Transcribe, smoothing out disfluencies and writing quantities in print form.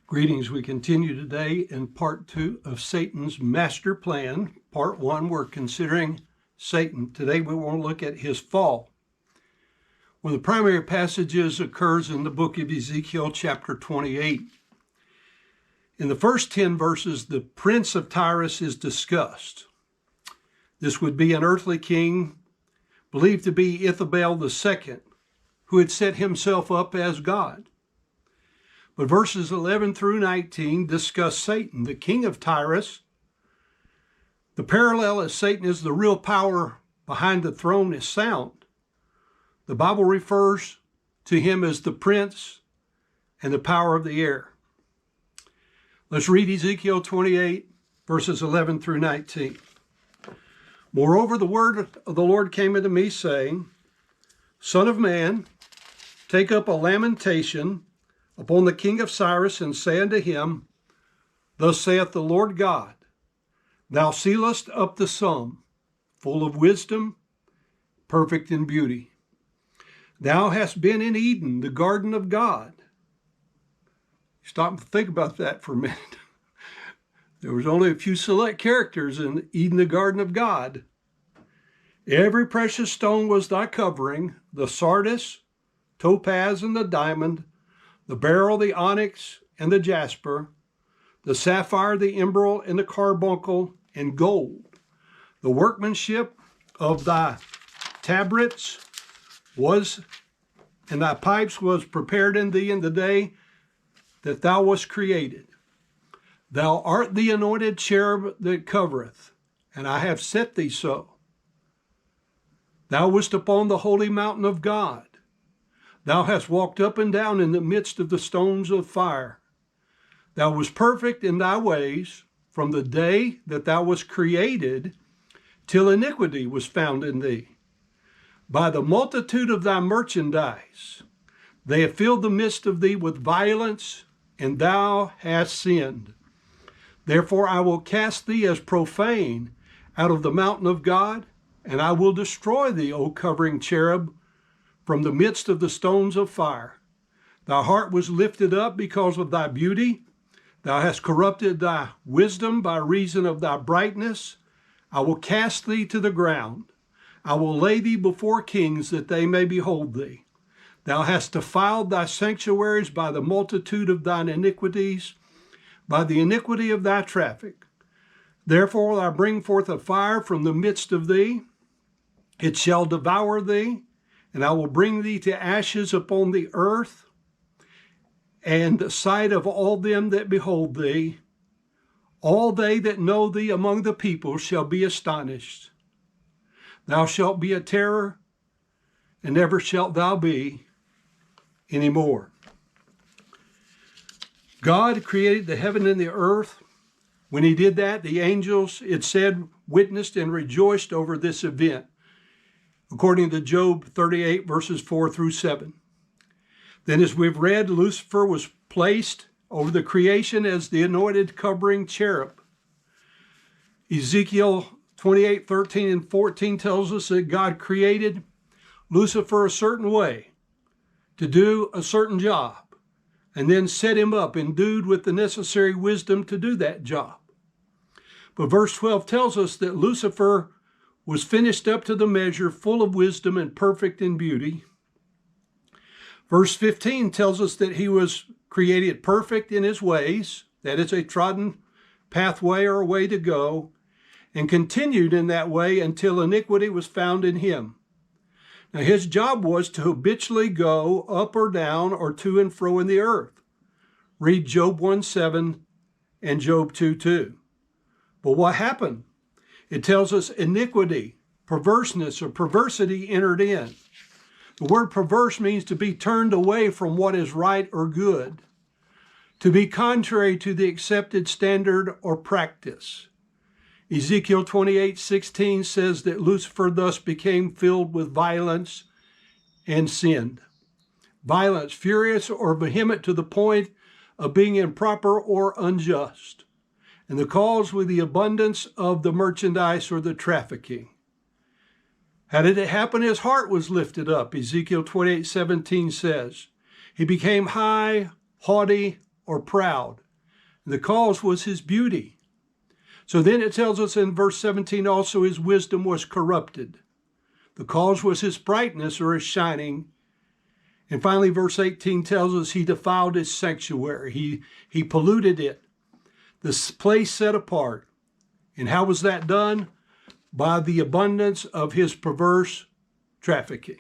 Greetings. We continue today in part 2 of Satan's master plan. Part 1, we're considering Satan. Today we want to look at his fall. One of the primary passages occurs in the book of Ezekiel, chapter 28. In the first 10 verses, the prince of Tyrus is discussed. This would be an earthly king believed to be Ithobel II, who had set himself up as God. But verses 11 through 19 discuss Satan, the king of Tyrus. The parallel as Satan is the real power behind the throne is sound. The Bible refers to him as the prince and the power of the air. Let's read Ezekiel 28, verses 11 through 19. Moreover, the word of the Lord came unto me, saying, Son of man, take up a lamentation upon the king of Cyrus, and say unto him, Thus saith the Lord God, Thou sealest up the sum, full of wisdom, perfect in beauty. Thou hast been in Eden, the garden of God. Stop and think about that for a minute. There was only a few select characters in Eden, the garden of God. Every precious stone was thy covering, the sardius, topaz, and the diamond, the beryl, the onyx, and the jasper, the sapphire, the emerald, and the carbuncle, and gold. The workmanship of thy tabrets was, and thy pipes was prepared in thee in the day that thou wast created. Thou art the anointed cherub that covereth, and I have set thee so. Thou wast upon the holy mountain of God. Thou hast walked up and down in the midst of the stones of fire. Thou wast perfect in thy ways from the day that thou wast created till iniquity was found in thee. By the multitude of thy merchandise, they have filled the midst of thee with violence, and thou hast sinned. Therefore I will cast thee as profane out of the mountain of God, and I will destroy thee, O covering cherub, from the midst of the stones of fire. Thy heart was lifted up because of thy beauty. Thou hast corrupted thy wisdom by reason of thy brightness. I will cast thee to the ground. I will lay thee before kings that they may behold thee. Thou hast defiled thy sanctuaries by the multitude of thine iniquities, by the iniquity of thy traffic. Therefore will I bring forth a fire from the midst of thee. It shall devour thee. And I will bring thee to ashes upon the earth, and the sight of all them that behold thee. All they that know thee among the people shall be astonished. Thou shalt be a terror, and never shalt thou be any more. God created the heaven and the earth. When he did that, the angels, it said, witnessed and rejoiced over this event, according to Job 38, verses 4 through 7. Then, as we've read, Lucifer was placed over the creation as the anointed covering cherub. Ezekiel 28, 13 and 14 tells us that God created Lucifer a certain way to do a certain job, and then set him up, endued with the necessary wisdom to do that job. But verse 12 tells us that Lucifer was finished up to the measure, full of wisdom and perfect in beauty. Verse 15 tells us that he was created perfect in his ways, that is a trodden pathway or a way to go, and continued in that way until iniquity was found in him. Now his job was to habitually go up or down or to and fro in the earth. Read Job 1:7 and Job 2:2. But what happened? It tells us iniquity, perverseness, or perversity entered in. The word perverse means to be turned away from what is right or good, to be contrary to the accepted standard or practice. Ezekiel 28:16 says that Lucifer thus became filled with violence and sinned. Violence, furious or vehement to the point of being improper or unjust. And the cause was the abundance of the merchandise or the trafficking. How did it happen? His heart was lifted up. Ezekiel 28:17 says, he became high, haughty, or proud. The cause was his beauty. So then it tells us in verse 17 also his wisdom was corrupted. The cause was his brightness or his shining. And finally, verse 18 tells us he defiled his sanctuary. He polluted it, this place set apart. And how was that done? By the abundance of his perverse trafficking.